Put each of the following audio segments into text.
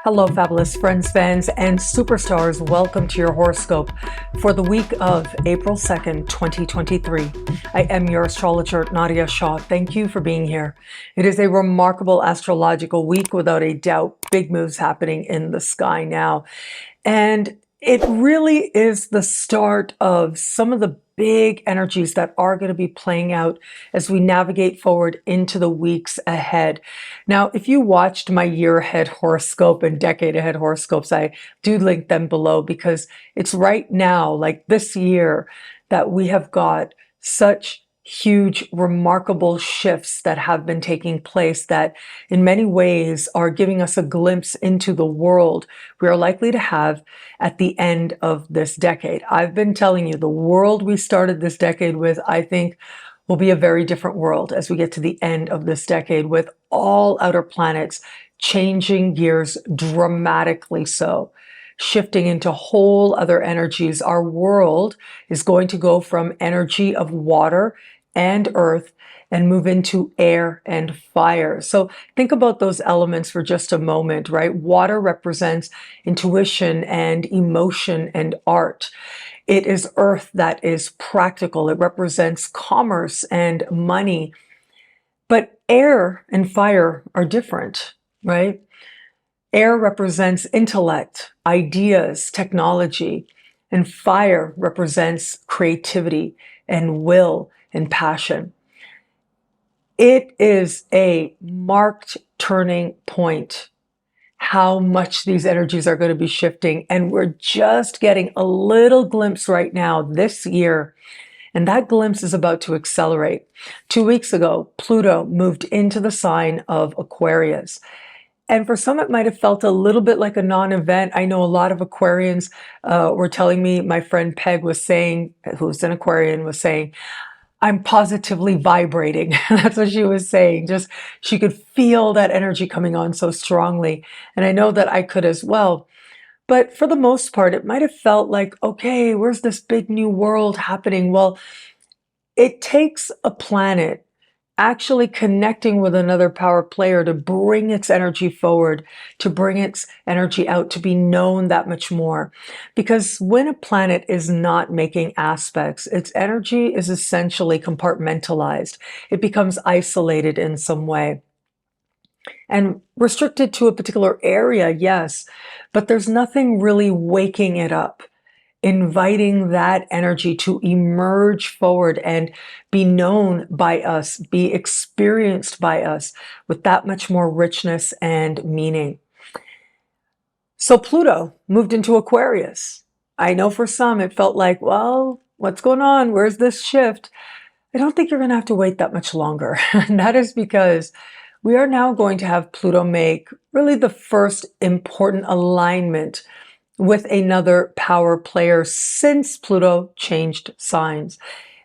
Hello, fabulous friends, fans, and superstars. Welcome to your horoscope for the week of April 2nd, 2023. I am your astrologer, Nadiya Shah. Thank you for being here. It is a remarkable astrological week, without a doubt. Big moves happening in the sky now. And it really is the start of some of the big energies that are going to be playing out as we navigate forward into the weeks ahead. Now, if you watched my year ahead horoscope and decade ahead horoscopes, I do link them below because it's right now, like this year, that we have got such huge, remarkable shifts that have been taking place that in many ways are giving us a glimpse into the world we are likely to have at the end of this decade. I've been telling you, the world we started this decade with, I think, will be a very different world as we get to the end of this decade, with all outer planets changing gears dramatically so, shifting into whole other energies. Our world is going to go from energy of water and earth and move into air and fire. So think about those elements for just a moment, right? Water represents intuition and emotion and art. It is earth that is practical. It represents commerce and money. But air and fire are different, right? Air represents intellect, ideas, technology, and fire represents creativity and will and passion. It is a marked turning point how much these energies are going to be shifting, and we're just getting a little glimpse right now this year, and that glimpse is about to accelerate. 2 weeks ago, Pluto moved into the sign of Aquarius. And for some, it might have felt a little bit like a non-event. I know a lot of Aquarians were telling me, my friend Peg was saying, who's an Aquarian, was saying, I'm positively vibrating. That's what she was saying. Just, she could feel that energy coming on so strongly. And I know that I could as well. But for the most part, it might have felt like, okay, where's this big new world happening? Well, it takes a planet actually connecting with another power player to bring its energy forward, to bring its energy out, to be known that much more. Because when a planet is not making aspects, its energy is essentially compartmentalized. It becomes isolated in some way. And restricted to a particular area, yes, but there's nothing really waking it up, inviting that energy to emerge forward and be known by us, be experienced by us with that much more richness and meaning. So Pluto moved into Aquarius. I know for some it felt like, well, what's going on? Where's this shift? I don't think you're going to have to wait that much longer. And that is because we are now going to have Pluto make really the first important alignment with another power player since Pluto changed signs.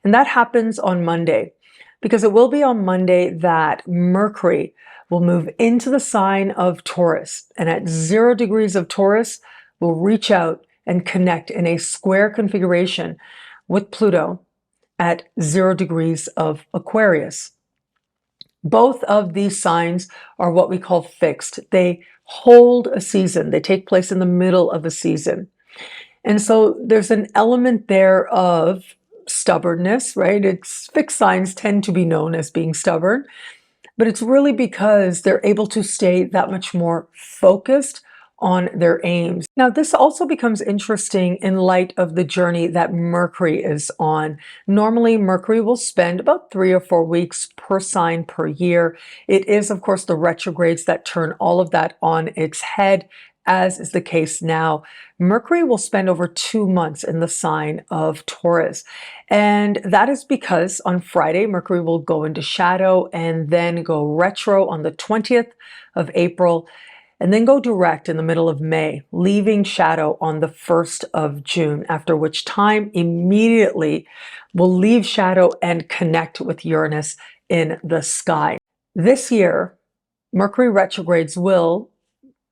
And that happens on Monday, because it will be on Monday that Mercury will move into the sign of Taurus, and at 0 degrees of Taurus will reach out and connect in a square configuration with Pluto at 0 degrees of Aquarius. Both of these signs are what we call fixed. They hold a season. They take place in the middle of a season. And so there's an element there of stubbornness, right? It's fixed signs tend to be known as being stubborn, but it's really because they're able to stay that much more focused on their aims. Now, this also becomes interesting in light of the journey that Mercury is on. Normally, Mercury will spend about 3 or 4 weeks per sign per year. It is, of course, the retrogrades that turn all of that on its head, as is the case now. Mercury will spend over 2 months in the sign of Taurus. And that is because on Friday, Mercury will go into shadow and then go retro on the 20th of April, and then go direct in the middle of May, leaving shadow on the 1st of June, after which time immediately will leave shadow and connect with Uranus in the sky. This year, Mercury retrogrades will,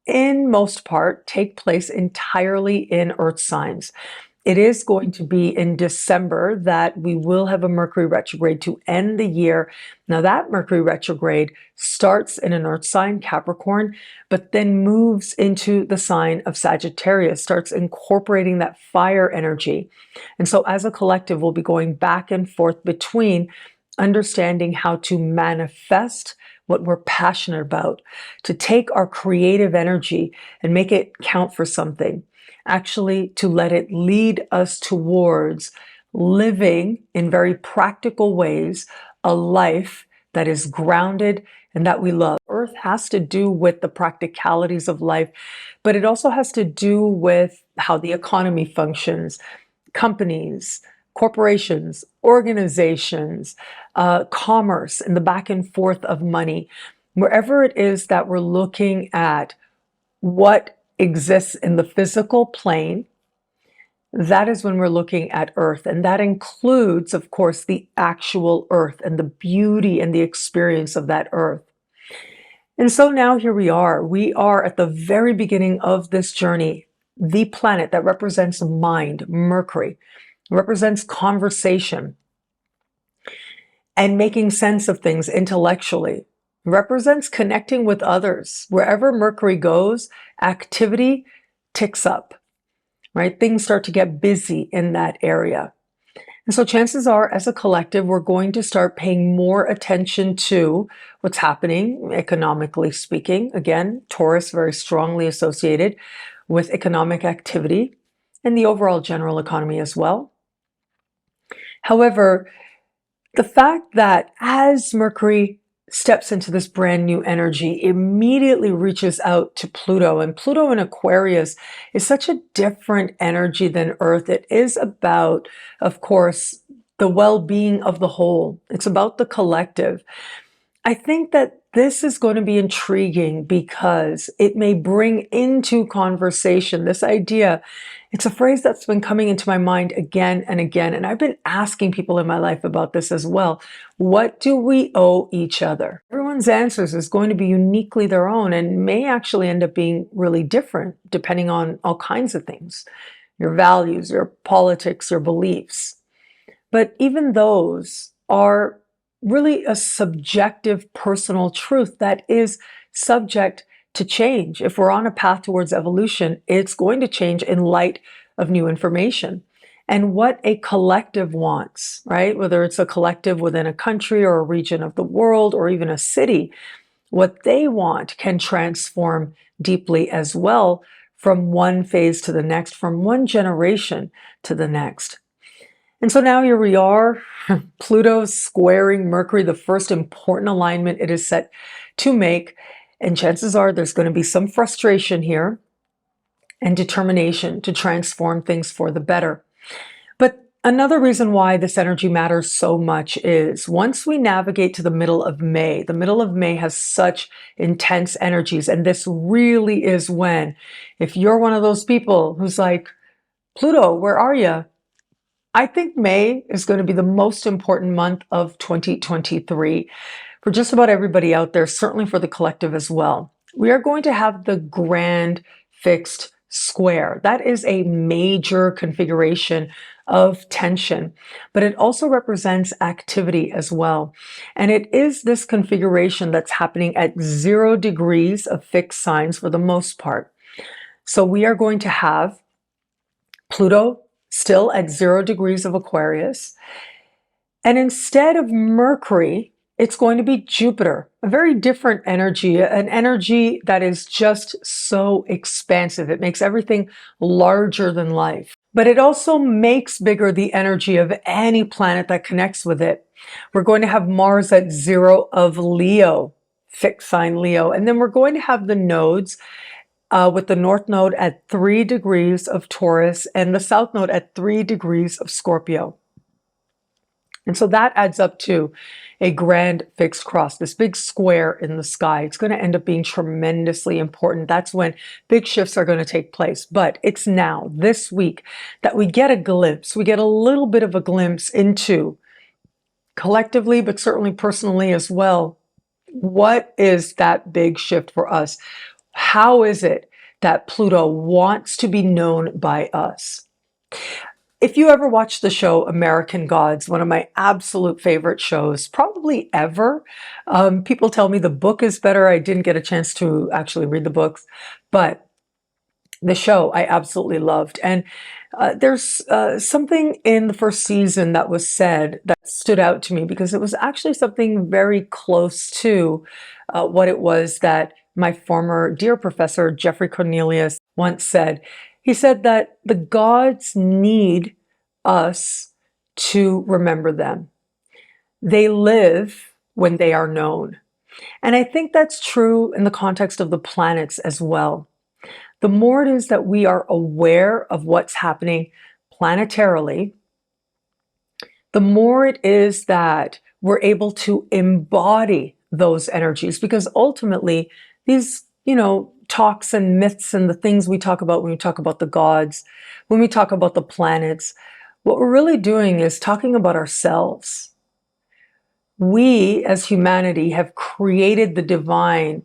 in most part, take place entirely in Earth signs. It is going to be in December that we will have a Mercury retrograde to end the year. Now that Mercury retrograde starts in an earth sign, Capricorn, but then moves into the sign of Sagittarius, starts incorporating that fire energy. And so as a collective, we'll be going back and forth between understanding how to manifest what we're passionate about, to take our creative energy and make it count for something. Actually, to let it lead us towards living in very practical ways a life that is grounded and that we love. Earth has to do with the practicalities of life, but it also has to do with how the economy functions, companies, corporations, organizations, commerce, and the back and forth of money. Wherever it is that we're looking at what exists in the physical plane, that is when we're looking at Earth. And that includes, of course, the actual Earth and the beauty and the experience of that Earth. And so now here we are. We are at the very beginning of this journey. The planet that represents mind, Mercury, represents conversation and making sense of things intellectually, represents connecting with others. Wherever Mercury goes, activity ticks up, right? Things start to get busy in that area. And so chances are, as a collective, we're going to start paying more attention to what's happening economically speaking. Again, Taurus very strongly associated with economic activity and the overall general economy as well. However, the fact that as Mercury steps into this brand new energy, immediately reaches out to Pluto. And Pluto in Aquarius is such a different energy than Earth. It is about, of course, the well-being of the whole. It's about the collective. I think that this is going to be intriguing because it may bring into conversation this idea. It's a phrase that's been coming into my mind again and again, and I've been asking people in my life about this as well. What do we owe each other? Everyone's answers is going to be uniquely their own and may actually end up being really different depending on all kinds of things, your values, your politics, your beliefs. But even those are really a subjective personal truth that is subject to change. If we're on a path towards evolution, it's going to change in light of new information. And what a collective wants, right? Whether it's a collective within a country or a region of the world or even a city, what they want can transform deeply as well from one phase to the next, from one generation to the next. And so now here we are, Pluto squaring Mercury, the first important alignment it is set to make. And chances are there's going to be some frustration here and determination to transform things for the better. But another reason why this energy matters so much is once we navigate to the middle of May has such intense energies. And this really is when, if you're one of those people who's like, Pluto, where are you? I think May is going to be the most important month of 2023 for just about everybody out there, certainly for the collective as well. We are going to have the grand fixed square. That is a major configuration of tension, but it also represents activity as well. And it is this configuration that's happening at 0 degrees of fixed signs for the most part. So we are going to have Pluto still at 0 degrees of Aquarius. And instead of Mercury, it's going to be Jupiter, a very different energy, an energy that is just so expansive. It makes everything larger than life. But it also makes bigger the energy of any planet that connects with it. We're going to have Mars at 0 of Leo, fixed sign Leo. And then we're going to have the nodes with the North Node at 3 degrees of Taurus and the South Node at 3 degrees of Scorpio. And so that adds up to a grand fixed cross, this big square in the sky. It's going to end up being tremendously important. That's when big shifts are going to take place. But it's now, this week, that we get a glimpse. We get a little bit of a glimpse into, collectively, but certainly personally as well, what is that big shift for us? How is it that Pluto wants to be known by us? If you ever watched the show American Gods, one of my absolute favorite shows, probably ever. People tell me the book is better. I didn't get a chance to actually read the books, but the show I absolutely loved. And there's something in the first season that was said that stood out to me because it was actually something very close to what it was that my former dear professor, Jeffrey Cornelius, once said. He said that the gods need us to remember them. They live when they are known. And I think that's true in the context of the planets as well. The more it is that we are aware of what's happening planetarily, the more it is that we're able to embody those energies, because ultimately these, talks and myths and the things we talk about when we talk about the gods, when we talk about the planets, what we're really doing is talking about ourselves. We as humanity have created the divine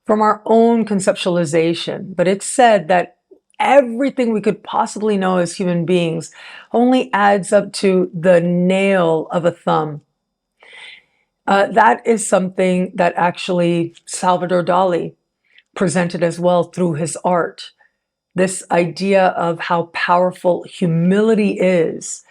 from our own conceptualization, but it's said that everything we could possibly know as human beings only adds up to the nail of a thumb. That is something that actually Salvador Dali presented as well through his art. This idea of how powerful humility is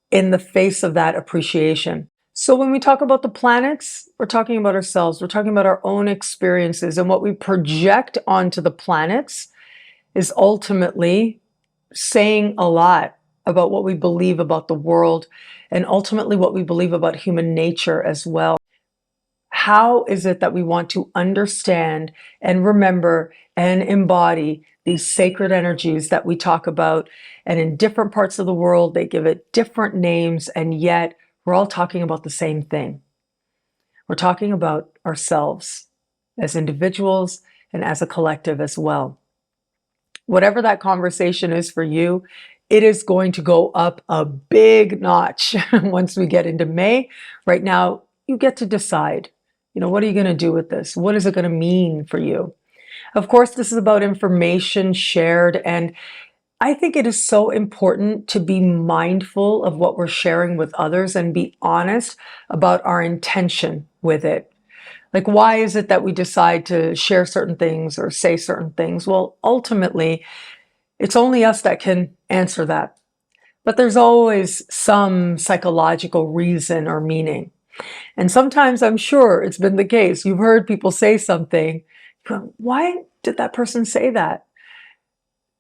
in the face of that appreciation. So when we talk about the planets, we're talking about ourselves. We're talking about our own experiences, and what we project onto the planets is ultimately saying a lot about what we believe about the world and ultimately what we believe about human nature as well. How is it that we want to understand and remember and embody these sacred energies that we talk about? And in different parts of the world, they give it different names, and yet we're all talking about the same thing. We're talking about ourselves as individuals and as a collective as well. Whatever that conversation is for you, it is going to go up a big notch once we get into May. Right now, you get to decide. What are you going to do with this? What is it going to mean for you? Of course, this is about information shared, and I think it is so important to be mindful of what we're sharing with others and be honest about our intention with it. Like, why is it that we decide to share certain things or say certain things? Well, ultimately, it's only us that can answer that. But there's always some psychological reason or meaning. And sometimes I'm sure it's been the case. You've heard people say something. Why did that person say that?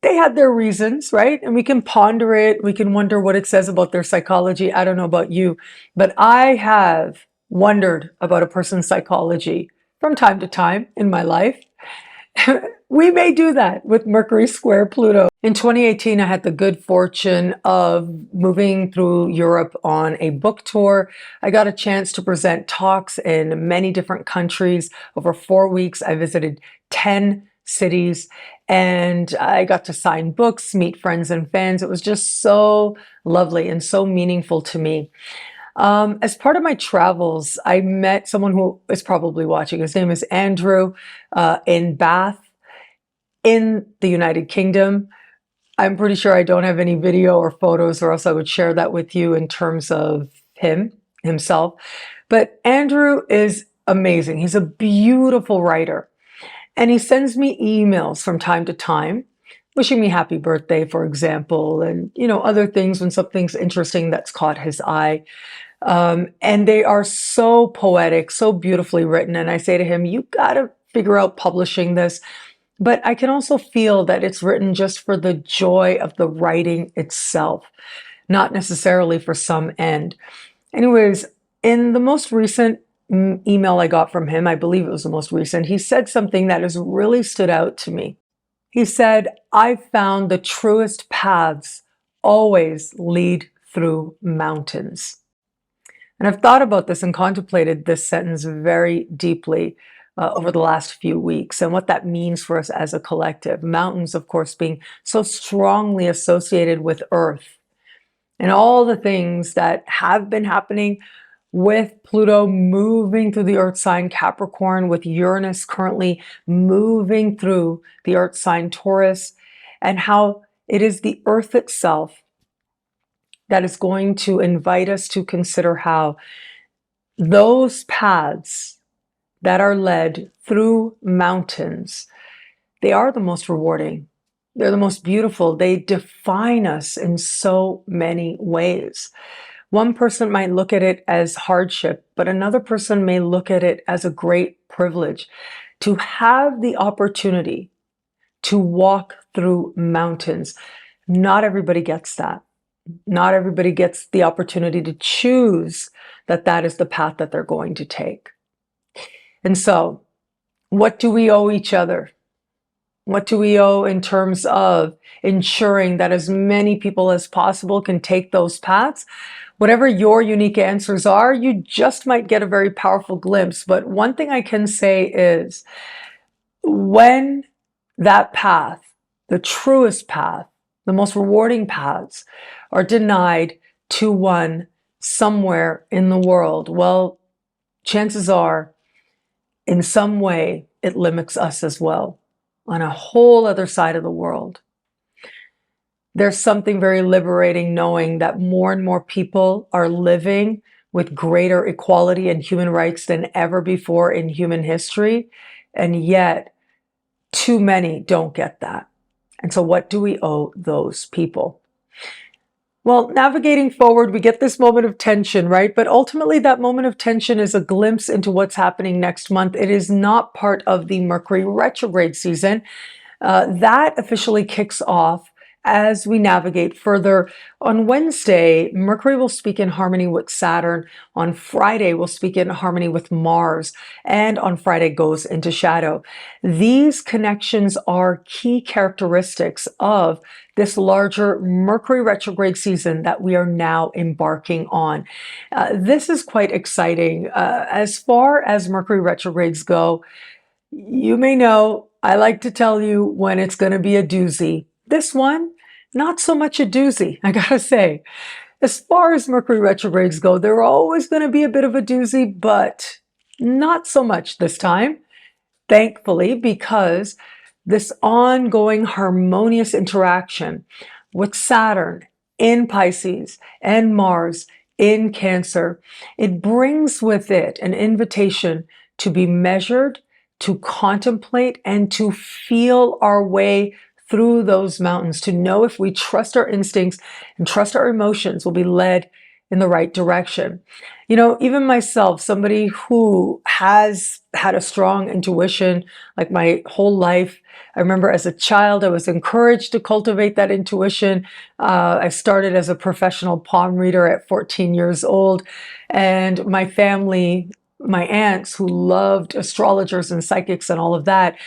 They had their reasons, right? And we can ponder it. We can wonder what it says about their psychology. I don't know about you, but I have wondered about a person's psychology from time to time in my life. We may do that with Mercury square Pluto. In 2018, I had the good fortune of moving through Europe on a book tour. I got a chance to present talks in many different countries. Over 4 weeks, I visited 10 cities, and I got to sign books, meet friends and fans. It was just so lovely and so meaningful to me. As part of my travels, I met someone who is probably watching. His name is Andrew, in Bath, in the United Kingdom. I'm pretty sure I don't have any video or photos, or else I would share that with you in terms of himself. But Andrew is amazing. He's a beautiful writer. And he sends me emails from time to time, wishing me happy birthday, for example, and, other things when something's interesting that's caught his eye. And they are so poetic, so beautifully written. And I say to him, you got to figure out publishing this. But I can also feel that it's written just for the joy of the writing itself, not necessarily for some end. Anyways, in the most recent email I got from him, I believe it was the most recent, he said something that has really stood out to me. He said, "I've found the truest paths always lead through mountains." And I've thought about this and contemplated this sentence very deeply over the last few weeks and what that means for us as a collective. Mountains, of course, being so strongly associated with Earth and all the things that have been happening with Pluto moving through the Earth sign Capricorn, with Uranus currently moving through the Earth sign Taurus, and how it is the Earth itself that is going to invite us to consider how those paths that are led through mountains, they are the most rewarding. They're the most beautiful. They define us in so many ways. One person might look at it as hardship, but another person may look at it as a great privilege to have the opportunity to walk through mountains. Not everybody gets that. Not everybody gets the opportunity to choose that that is the path that they're going to take. And so, what do we owe each other? What do we owe in terms of ensuring that as many people as possible can take those paths? Whatever your unique answers are, you just might get a very powerful glimpse. But one thing I can say is when that path, the truest path, the most rewarding paths are denied to one somewhere in the world, well, chances are in some way it limits us as well on a whole other side of the world. There's something very liberating knowing that more and more people are living with greater equality and human rights than ever before in human history. And yet, too many don't get that. And so what do we owe those people? Well, navigating forward, we get this moment of tension, right? But ultimately, that moment of tension is a glimpse into what's happening next month. It is not part of the Mercury retrograde season. That officially kicks off as we navigate further. On Wednesday, Mercury will speak in harmony with Saturn. On Friday, we'll speak in harmony with Mars. And on Friday, goes into shadow. These connections are key characteristics of this larger Mercury retrograde season that we are now embarking on. This is quite exciting. As far as Mercury retrogrades go, you may know I like to tell you when it's going to be a doozy. This one, not so much a doozy, I gotta say. As far as Mercury retrogrades go, they're always going to be a bit of a doozy, but not so much this time, thankfully, because this ongoing harmonious interaction with Saturn in Pisces and Mars in Cancer, it brings with it an invitation to be measured, to contemplate, and to feel our way through those mountains, to know if we trust our instincts and trust our emotions, we'll be led in the right direction. You know, even myself, somebody who has had a strong intuition like my whole life. I remember as a child, I was encouraged to cultivate that intuition. I started as a professional palm reader at 14 years old, and my family, my aunts who loved astrologers and psychics and all of that,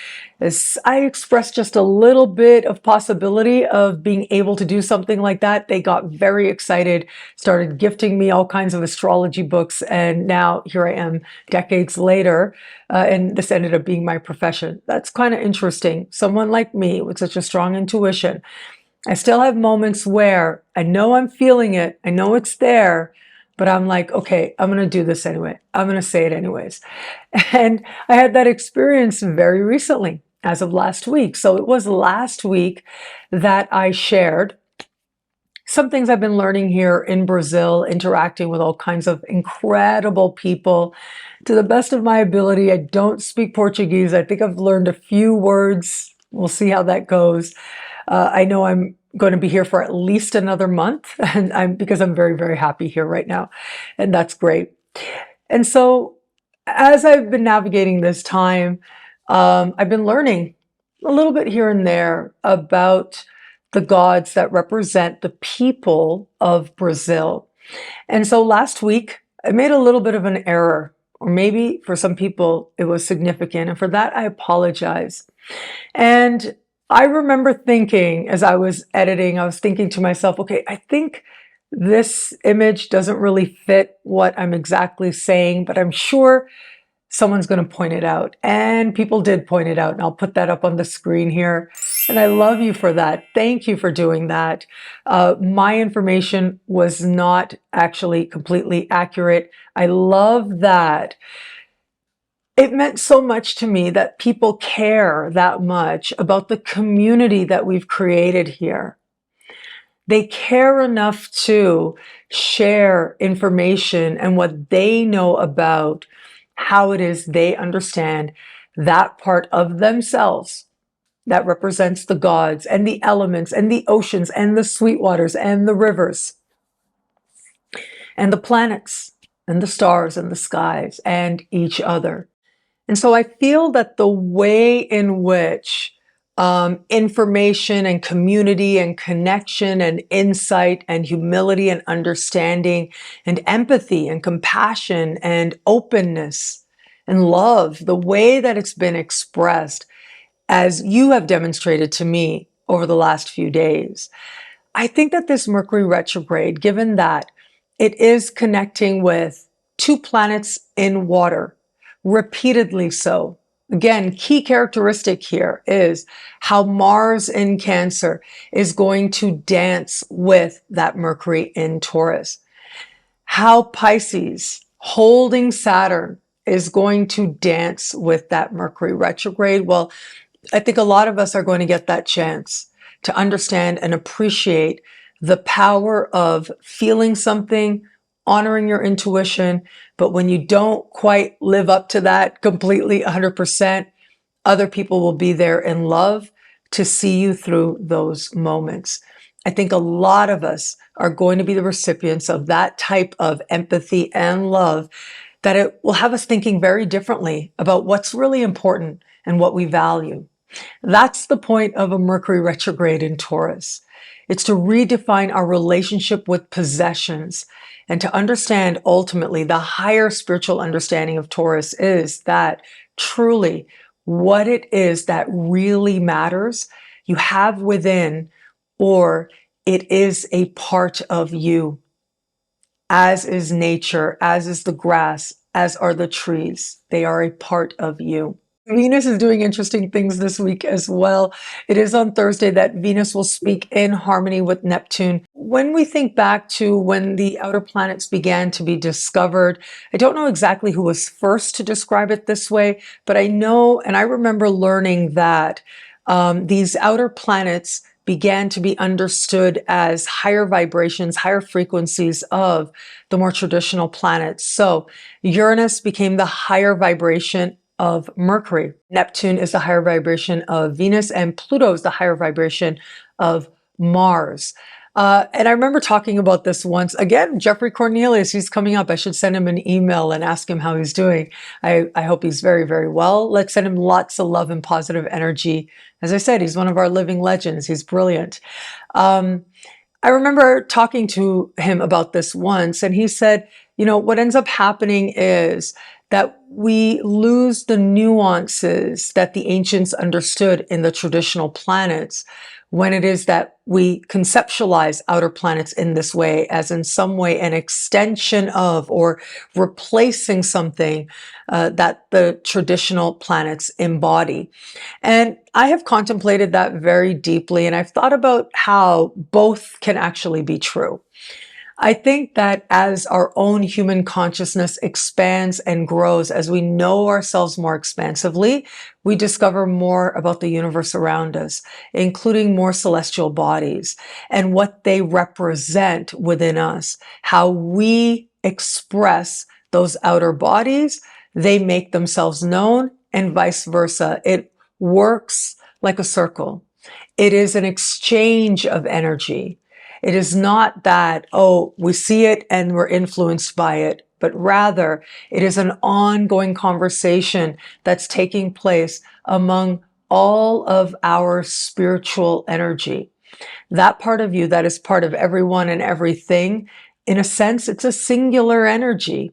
as I expressed just a little bit of possibility of being able to do something like that, they got very excited, started gifting me all kinds of astrology books, and now here I am decades later, and this ended up being my profession. That's kind of interesting. Someone like me with such a strong intuition, I still have moments where I know I'm feeling it, I know it's there, but I'm like, okay, I'm going to do this anyway. I'm going to say it anyways. And I had that experience very recently, as of last week. So it was last week that I shared some things I've been learning here in Brazil, interacting with all kinds of incredible people. To the best of my ability, I don't speak Portuguese. I think I've learned a few words. We'll see how that goes. I know I'm going to be here for at least another month, and because I'm very, very happy here right now, and that's great. And so, as I've been navigating this time, I've been learning a little bit here and there about the gods that represent the people of Brazil. And so last week, I made a little bit of an error, or maybe for some people it was significant, and for that I apologize. And I remember thinking as I was editing, I was thinking to myself, okay, I think this image doesn't really fit what I'm exactly saying, but I'm sure someone's going to point it out. And people did point it out, and I'll put that up on the screen here. And I love you for that. Thank you for doing that. My information was not actually completely accurate. I love that. It meant so much to me that people care that much about the community that we've created here. They care enough to share information and what they know about how it is they understand that part of themselves that represents the gods and the elements and the oceans and the sweet waters and the rivers and the planets and the stars and the skies and each other. And so I feel that the way in which information and community and connection and insight and humility and understanding and empathy and compassion and openness and love, the way that it's been expressed, as you have demonstrated to me over the last few days, I think that this Mercury retrograde, given that it is connecting with two planets in water, repeatedly so. Again, key characteristic here is how Mars in Cancer is going to dance with that Mercury in Taurus. How Pisces holding Saturn is going to dance with that Mercury retrograde. Well, I think a lot of us are going to get that chance to understand and appreciate the power of feeling something, honoring your intuition. But when you don't quite live up to that completely 100%, other people will be there in love to see you through those moments. I think a lot of us are going to be the recipients of that type of empathy and love, that it will have us thinking very differently about what's really important and what we value. That's the point of a Mercury retrograde in Taurus. It's to redefine our relationship with possessions and to understand ultimately the higher spiritual understanding of Taurus is that truly what it is that really matters you have within, or it is a part of you, as is nature, as is the grass, as are the trees. They are a part of you. Venus is doing interesting things this week as well. It is on Thursday that Venus will speak in harmony with Neptune. When we think back to when the outer planets began to be discovered, I don't know exactly who was first to describe it this way, but I know, and I remember learning that these outer planets began to be understood as higher vibrations, higher frequencies of the more traditional planets. So Uranus became the higher vibration of Mercury. Neptune is the higher vibration of Venus, and Pluto is the higher vibration of Mars. And I remember talking about this once. Again, Jeffrey Cornelius, he's coming up. I should send him an email and ask him how he's doing. I hope he's very, very well. Let's send him lots of love and positive energy. As I said, he's one of our living legends. He's brilliant. I remember talking to him about this once, and he said, you know, what ends up happening is that we lose the nuances that the ancients understood in the traditional planets when it is that we conceptualize outer planets in this way, as in some way an extension of or replacing something that the traditional planets embody. And I have contemplated that very deeply, and I've thought about how both can actually be true. I think that as our own human consciousness expands and grows, as we know ourselves more expansively, we discover more about the universe around us, including more celestial bodies and what they represent within us, how we express those outer bodies, they make themselves known, and vice versa. It works like a circle. It is an exchange of energy. It is not that, oh, we see it and we're influenced by it, but rather it is an ongoing conversation that's taking place among all of our spiritual energy. That part of you that is part of everyone and everything, in a sense, it's a singular energy.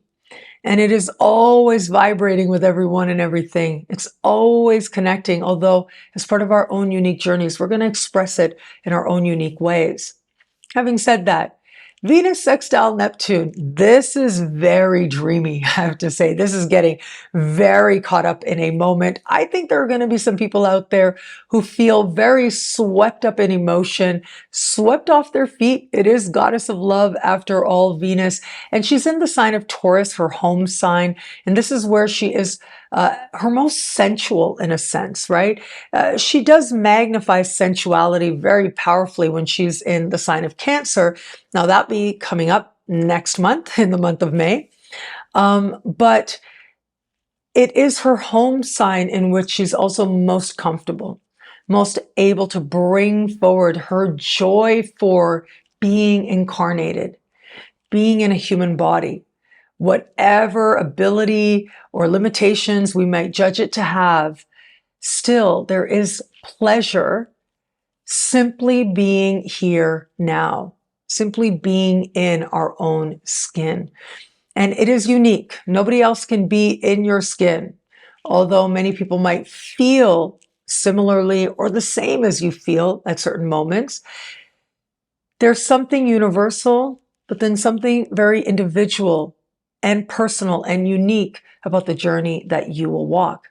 And it is always vibrating with everyone and everything. It's always connecting, although as part of our own unique journeys, we're going to express it in our own unique ways. Having said that, Venus sextile Neptune, this is very dreamy, I have to say. This is getting very caught up in a moment. I think there are going to be some people out there who feel very swept up in emotion, swept off their feet. It is goddess of love, after all, Venus. And she's in the sign of Taurus, her home sign. And this is where she is her most sensual in a sense, right? She does magnify sensuality very powerfully when she's in the sign of Cancer. Now, that'll be coming up next month, in the month of May. But it is her home sign in which she's also most comfortable, most able to bring forward her joy for being incarnated, being in a human body. Whatever ability or limitations we might judge it to have, still there is pleasure simply being here now, simply being in our own skin. And it is unique. Nobody else can be in your skin. Although many people might feel similarly or the same as you feel at certain moments, there's something universal, but then something very individual and personal and unique about the journey that you will walk.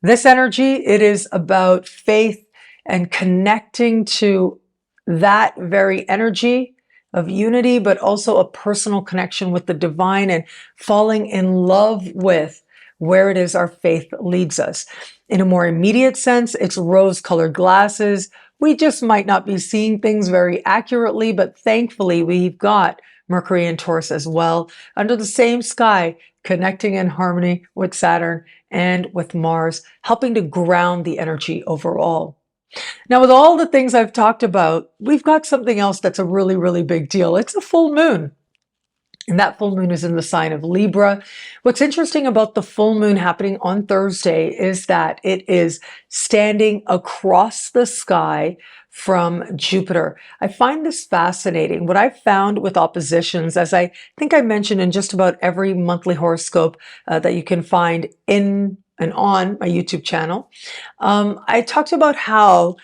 This energy, it is about faith and connecting to that very energy of unity, but also a personal connection with the divine and falling in love with where it is our faith leads us. In a more immediate sense, it's rose-colored glasses. We just might not be seeing things very accurately, but thankfully we've got Mercury and Taurus as well under the same sky, connecting in harmony with Saturn and with Mars, helping to ground the energy overall. Now, with all the things I've talked about, we've got something else that's a really, really big deal. It's a full moon. And that full moon is in the sign of Libra. What's interesting about the full moon happening on Thursday is that it is standing across the sky from Jupiter. I find this fascinating. What I've found with oppositions, as I think I mentioned in just about every monthly horoscope that you can find in and on my YouTube channel, I talked about how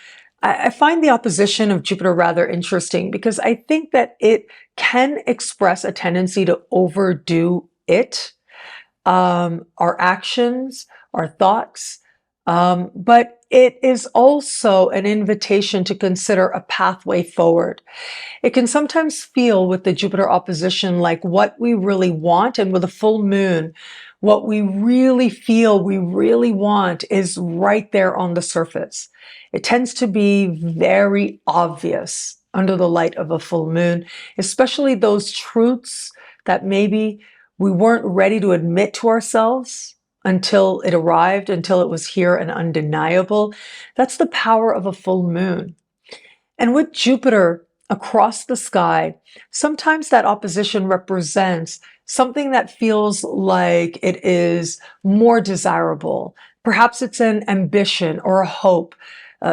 I find the opposition of Jupiter rather interesting because I think that it can express a tendency to overdo it, our actions, our thoughts, but it is also an invitation to consider a pathway forward. It can sometimes feel with the Jupiter opposition like what we really want, and with a full moon, what we really feel we really want is right there on the surface. It tends to be very obvious under the light of a full moon, especially those truths that maybe we weren't ready to admit to ourselves until it arrived, until it was here and undeniable. That's the power of a full moon. And with Jupiter across the sky, sometimes that opposition represents something that feels like it is more desirable. Perhaps it's an ambition or a hope,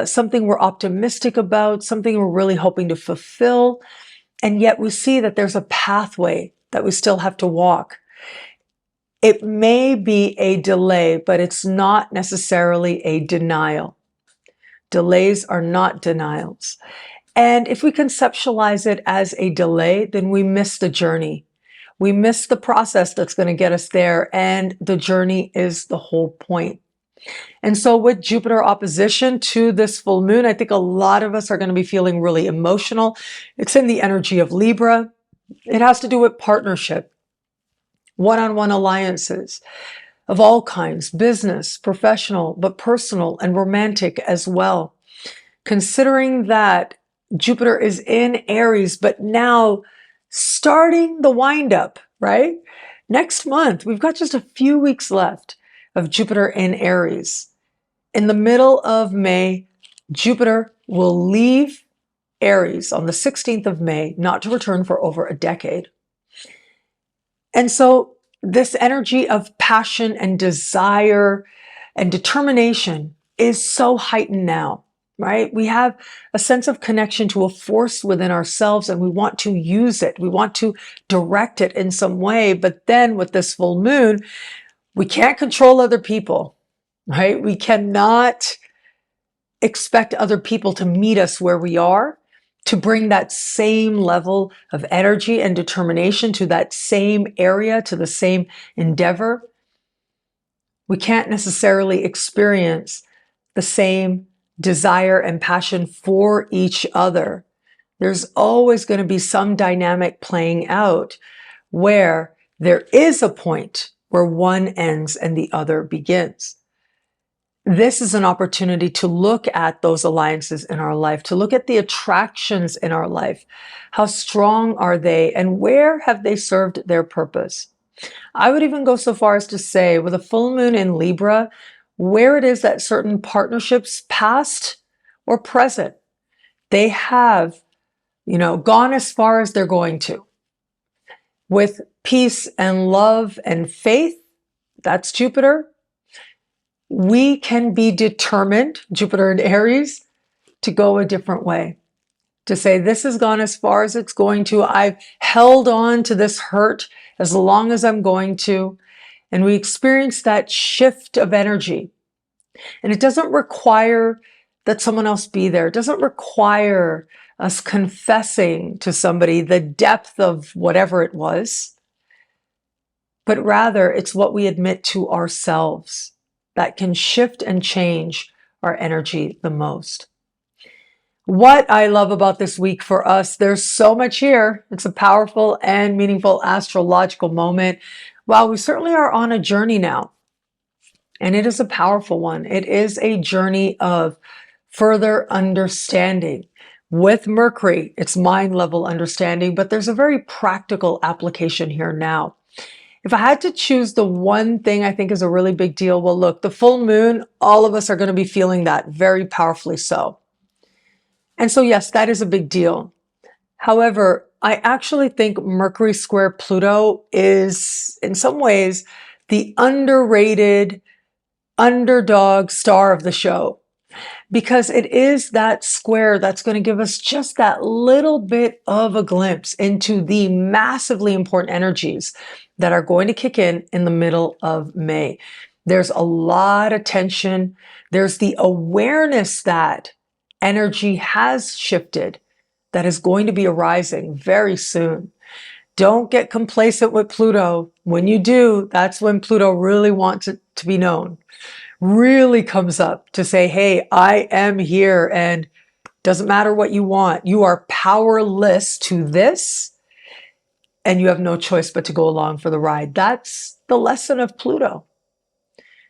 something we're optimistic about, something we're really hoping to fulfill. And yet we see that there's a pathway that we still have to walk. It may be a delay, but it's not necessarily a denial. Delays are not denials. And if we conceptualize it as a delay, then we miss the journey. We miss the process that's going to get us there, and the journey is the whole point. And so with Jupiter opposition to this full moon, I think a lot of us are going to be feeling really emotional. It's in the energy of Libra. It has to do with partnership, one-on-one alliances of all kinds, business, professional, but personal and romantic as well. Considering that Jupiter is in Aries, but now starting the wind up, right? Next month, we've got just a few weeks left of Jupiter in Aries. In the middle of May, Jupiter will leave Aries on the 16th of May, not to return for over a decade. And so this energy of passion and desire and determination is so heightened now, right? We have a sense of connection to a force within ourselves, and we want to use it. We want to direct it in some way. But then with this full moon, we can't control other people, right? We cannot expect other people to meet us where we are, to bring that same level of energy and determination to that same area, to the same endeavor. We can't necessarily experience the same desire and passion for each other. There's always going to be some dynamic playing out where there is a point where one ends and the other begins. This is an opportunity to look at those alliances in our life, to look at the attractions in our life. How strong are they, and where have they served their purpose? I would even go so far as to say, with a full moon in Libra, where it is that certain partnerships, past or present, they have, gone as far as they're going to. With peace and love and faith, that's Jupiter, we can be determined, Jupiter in Aries, to go a different way. To say, this has gone as far as it's going to. I've held on to this hurt as long as I'm going to. And we experience that shift of energy. And it doesn't require that someone else be there. It doesn't require us confessing to somebody the depth of whatever it was. But rather, it's what we admit to ourselves that can shift and change our energy the most. What I love about this week for us, there's so much here. It's a powerful and meaningful astrological moment. Well, we certainly are on a journey now, and it is a powerful one. It is a journey of further understanding. With Mercury, it's mind level understanding, but there's a very practical application here now. If I had to choose the one thing I think is a really big deal, well, look, the full moon, all of us are going to be feeling that very powerfully so. And so, yes, that is a big deal. However, I actually think Mercury square Pluto is, in some ways, the underrated underdog star of the show, because it is that square that's going to give us just that little bit of a glimpse into the massively important energies that are going to kick in the middle of May. There's a lot of tension. There's the awareness that energy has shifted, that is going to be arising very soon. Don't get complacent with Pluto. When you do, that's when Pluto really wants it to be known. Really comes up to say, hey, I am here, and doesn't matter what you want. You are powerless to this, and you have no choice but to go along for the ride. That's the lesson of Pluto.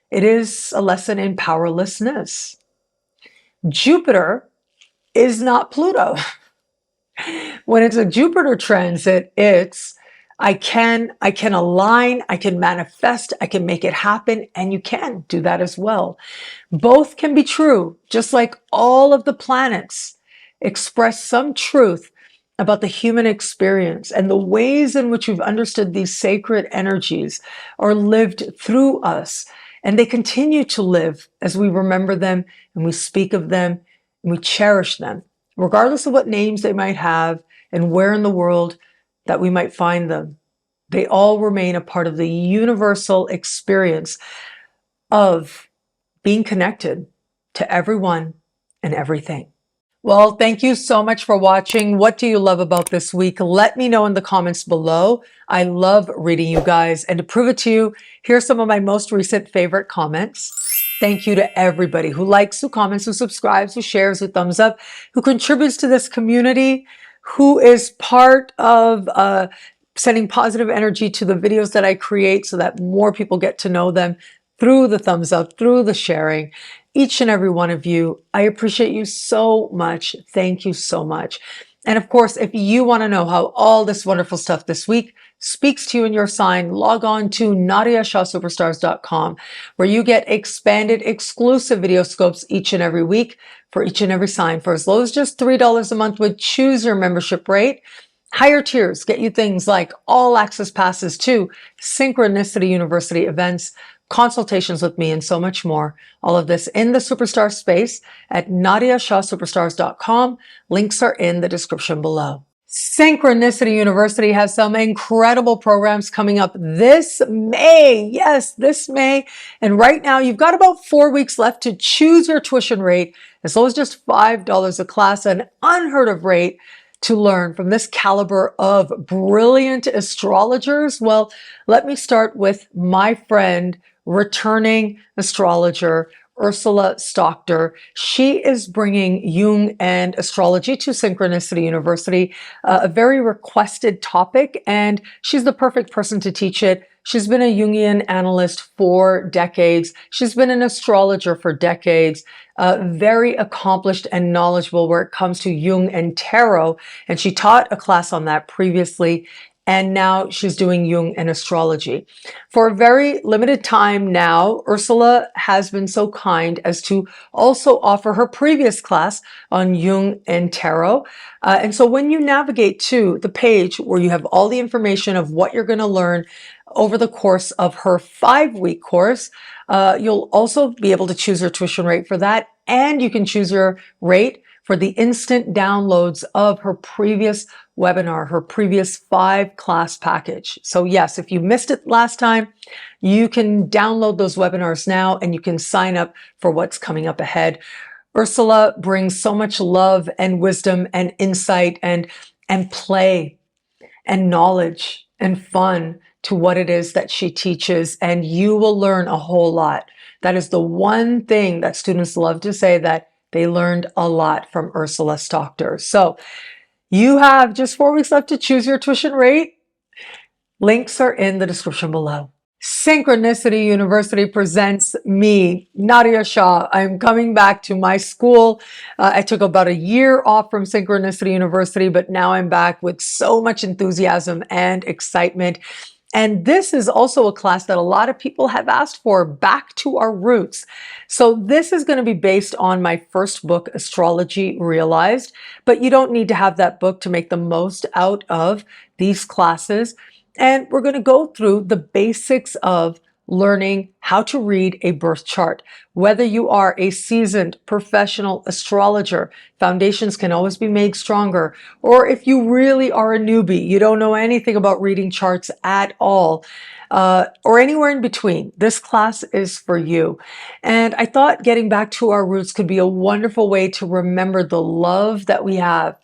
It is a lesson in powerlessness. Jupiter is not Pluto. When it's a Jupiter transit, it's I can align, I can manifest, I can make it happen, and you can do that as well. Both can be true, just like all of the planets express some truth about the human experience, and the ways in which we've understood these sacred energies are lived through us, and they continue to live as we remember them and we speak of them and we cherish them, regardless of what names they might have and where in the world that we might find them. They all remain a part of the universal experience of being connected to everyone and everything. Well, thank you so much for watching. What do you love about this week? Let me know in the comments below. I love reading you guys. And to prove it to you, here's some of my most recent favorite comments. Thank you to everybody who likes, who comments, who subscribes, who shares, who thumbs up, who contributes to this community, who is part of sending positive energy to the videos that I create so that more people get to know them through the thumbs up, through the sharing. Each and every one of you, I appreciate you so much. Thank you so much. And of course, if you want to know how all this wonderful stuff this week speaks to you in your sign, log on to NadiyaShahSuperstars.com, where you get expanded exclusive video scopes each and every week for each and every sign for as low as just $3 a month with choose your membership rate. Higher tiers get you things like all access passes to Synchronicity University events, consultations with me, and so much more. All of this in the Superstar space at NadiyaShahSuperstars.com. Links are in the description below. Synchronicity University has some incredible programs coming up this May. Yes, this May. And right now, you've got about 4 weeks left to choose your tuition rate as low as just $5 a class, an unheard of rate to learn from this caliber of brilliant astrologers. Well, let me start with my friend, returning astrologer, Ursula Stockter. She is bringing Jung and astrology to Synchronicity University, a very requested topic, and she's the perfect person to teach it. She's been a Jungian analyst for decades. She's been an astrologer for decades, very accomplished and knowledgeable where it comes to Jung and tarot. And she taught a class on that previously. And now she's doing Jung and astrology. For a very limited time now, Ursula has been so kind as to also offer her previous class on Jung and tarot. And so when you navigate to the page where you have all the information of what you're going to learn over the course of her 5-week course, you'll also be able to choose your tuition rate for that. And you can choose your rate for the instant downloads of her previous webinar, her previous 5-class package. So yes, if you missed it last time, you can download those webinars now and you can sign up for what's coming up ahead. Ursula brings so much love and wisdom and insight and play and knowledge and fun to what it is that she teaches, and you will learn a whole lot. That is the one thing that students love to say, that they learned a lot from Ursula Stockter. So you have just 4 weeks left to choose your tuition rate. Links are in the description below. Synchronicity University presents me, Nadiya Shah. I'm coming back to my school. I took about a year off from Synchronicity University, but now I'm back with so much enthusiasm and excitement. And this is also a class that a lot of people have asked for, back to our roots. So this is going to be based on my first book, Astrology Realized, but you don't need to have that book to make the most out of these classes. And we're going to go through the basics of learning how to read a birth chart. Whether you are a seasoned professional astrologer, foundations can always be made stronger. Or if you really are a newbie, you don't know anything about reading charts at all, or anywhere in between, this class is for you. And I thought getting back to our roots could be a wonderful way to remember the love that we have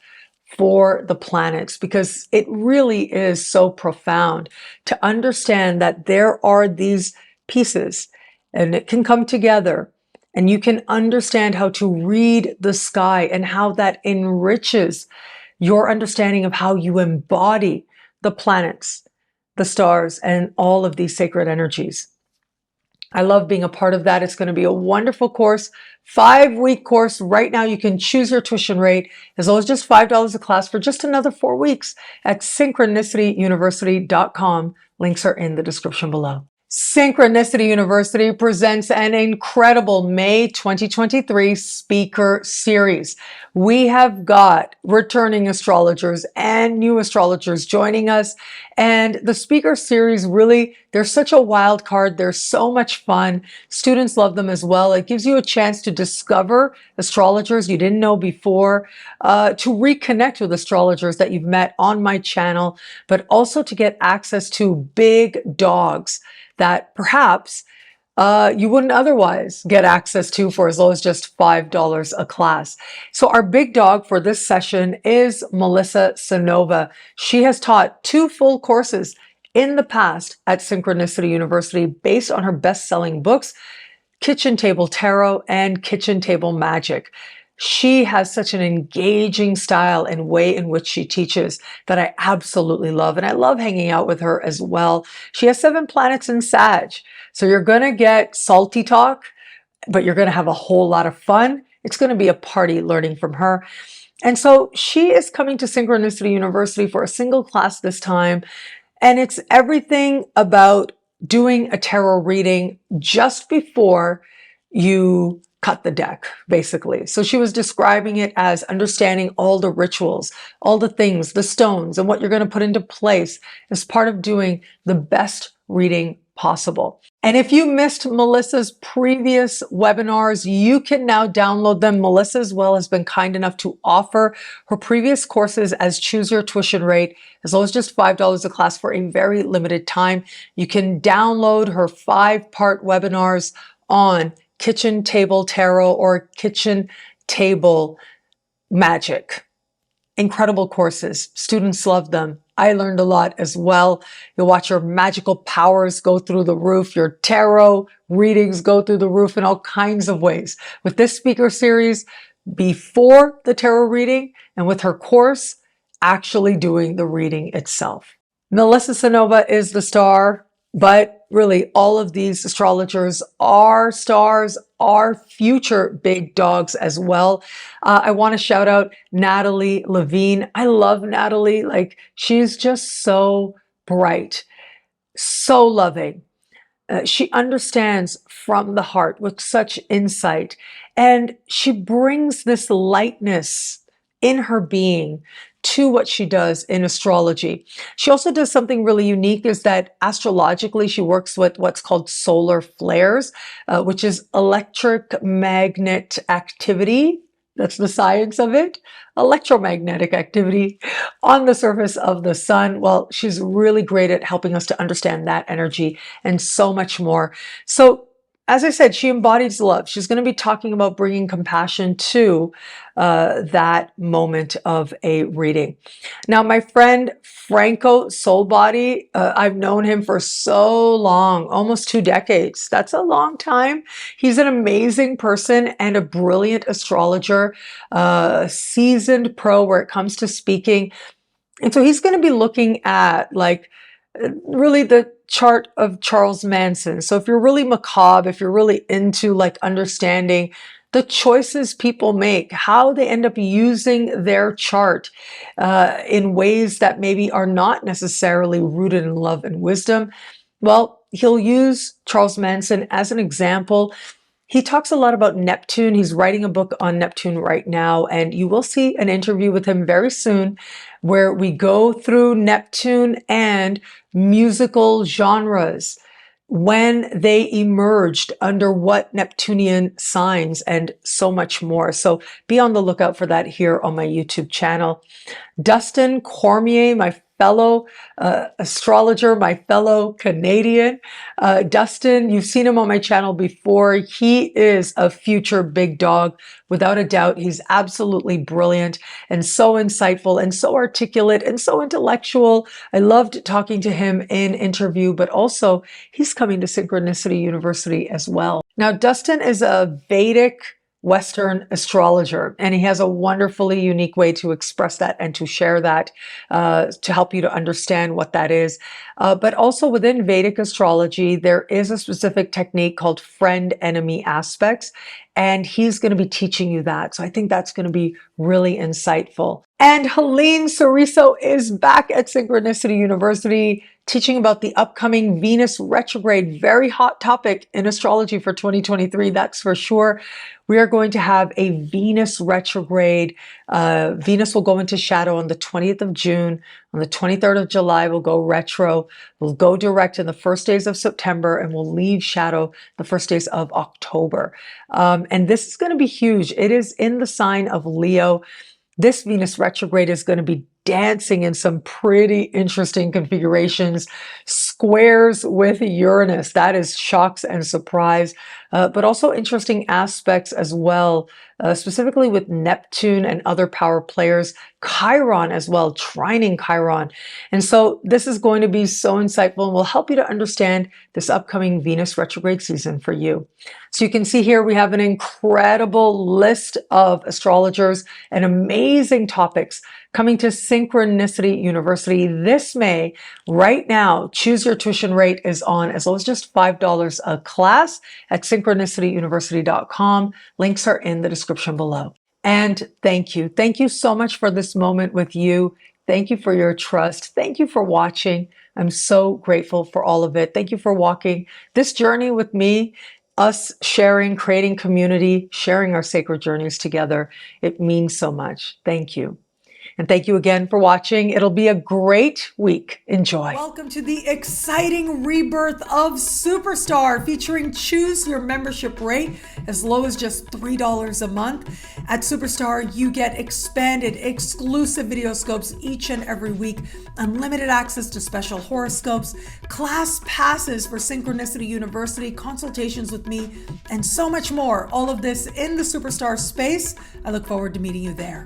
for the planets, because it really is so profound to understand that there are these pieces and it can come together and you can understand how to read the sky and how that enriches your understanding of how you embody the planets, the stars, and all of these sacred energies. I love being a part of that. It's going to be a wonderful course, 5-week course. Right now, you can choose your tuition rate as low as just $5 a class for just another 4 weeks at synchronicityuniversity.com. Links are in the description below. Synchronicity University presents an incredible May 2023 speaker series. We have got returning astrologers and new astrologers joining us. And the speaker series, really, they're such a wild card. They're so much fun. Students love them as well. It gives you a chance to discover astrologers you didn't know before, to reconnect with astrologers that you've met on my channel, but also to get access to big dogs that perhaps you wouldn't otherwise get access to for as low as just $5 a class. So our big dog for this session is Melissa Sanova. She has taught 2 full courses in the past at Synchronicity University based on her best-selling books, Kitchen Table Tarot and Kitchen Table Magic. She has such an engaging style and way in which she teaches that I absolutely love. And I love hanging out with her as well. She has 7 planets in Sag. So you're going to get salty talk, but you're going to have a whole lot of fun. It's going to be a party learning from her. And so she is coming to Synchronicity University for a single class this time. And it's everything about doing a tarot reading just before you cut the deck, basically. So she was describing it as understanding all the rituals, all the things, the stones, and what you're going to put into place as part of doing the best reading possible. And if you missed Melissa's previous webinars, you can now download them. Melissa as well has been kind enough to offer her previous courses as choose your tuition rate, as low as just $5 a class for a very limited time. You can download her 5-part webinars on Kitchen Table Tarot or Kitchen Table Magic. Incredible courses. Students love them. I learned a lot as well. You'll watch your magical powers go through the roof, your tarot readings go through the roof in all kinds of ways. With this speaker series, before the tarot reading, and with her course, actually doing the reading itself. Melissa Sanova is the star. But really, all of these astrologers are stars, are future big dogs as well. I want to shout out Natalie Levine. I love Natalie. Like, she's just so bright, so loving. She understands from the heart with such insight, and she brings this lightness in her being to what she does in astrology. She also does something really unique, is that astrologically she works with what's called solar flares, which is electric magnet activity. That's the science of it. Electromagnetic activity on the surface of the sun. Well, she's really great at helping us to understand that energy and so much more. So, as I said, she embodies love. She's going to be talking about bringing compassion to that moment of a reading. Now, my friend Franco Soulbody, I've known him for so long, almost 2 decades. That's a long time. He's an amazing person and a brilliant astrologer, seasoned pro where it comes to speaking. And so he's going to be looking at really the chart of Charles Manson. So if you're really macabre, if you're really into like understanding the choices people make, how they end up using their chart in ways that maybe are not necessarily rooted in love and wisdom, well, he'll use Charles Manson as an example. He talks a lot about Neptune. He's writing a book on Neptune right now, and you will see an interview with him very soon where we go through Neptune and musical genres, when they emerged, under what Neptunian signs, and so much more. So be on the lookout for that here on my YouTube channel. Dustin Cormier, my fellow astrologer, my fellow Canadian. Dustin, you've seen him on my channel before. He is a future big dog. Without a doubt, he's absolutely brilliant and so insightful and so articulate and so intellectual. I loved talking to him in interview, but also he's coming to Synchronicity University as well. Now, Dustin is a Vedic Western astrologer, and he has a wonderfully unique way to express that and to share that to help you to understand what that is. But also within Vedic astrology, there is a specific technique called friend-enemy aspects, and he's going to be teaching you that. So I think that's going to be really insightful. And Helene Soriso is back at Synchronicity University teaching about the upcoming Venus retrograde. Very hot topic in astrology for 2023, that's for sure. We are going to have a Venus retrograde. Venus will go into shadow on the 20th of June. On the 23rd of July, we'll go retro. We'll go direct in the first days of September, and we'll leave shadow the first days of October. And this is going to be huge. It is in the sign of Leo. This Venus retrograde is going to be dancing in some pretty interesting configurations, squares with Uranus. That is shocks and surprise, but also interesting aspects as well, specifically with Neptune and other power players, Chiron as well, trining Chiron. And so this is going to be so insightful and will help you to understand this upcoming Venus retrograde season for you. So you can see here we have an incredible list of astrologers and amazing topics coming to Synchronicity University this May. Right now, choose your tuition rate is on as low as just $5 a class at synchronicityuniversity.com. Links are in the description below. And thank you. Thank you so much for this moment with you. Thank you for your trust. Thank you for watching. I'm so grateful for all of it. Thank you for walking this journey with me, us sharing, creating community, sharing our sacred journeys together. It means so much. Thank you. And thank you again for watching. It'll be a great week. Enjoy. Welcome to the exciting rebirth of Superstar, featuring choose your membership rate as low as just $3 a month. At Superstar, you get expanded, exclusive videoscopes each and every week, unlimited access to special horoscopes, class passes for Synchronicity University, consultations with me, and so much more. All of this in the Superstar space. I look forward to meeting you there.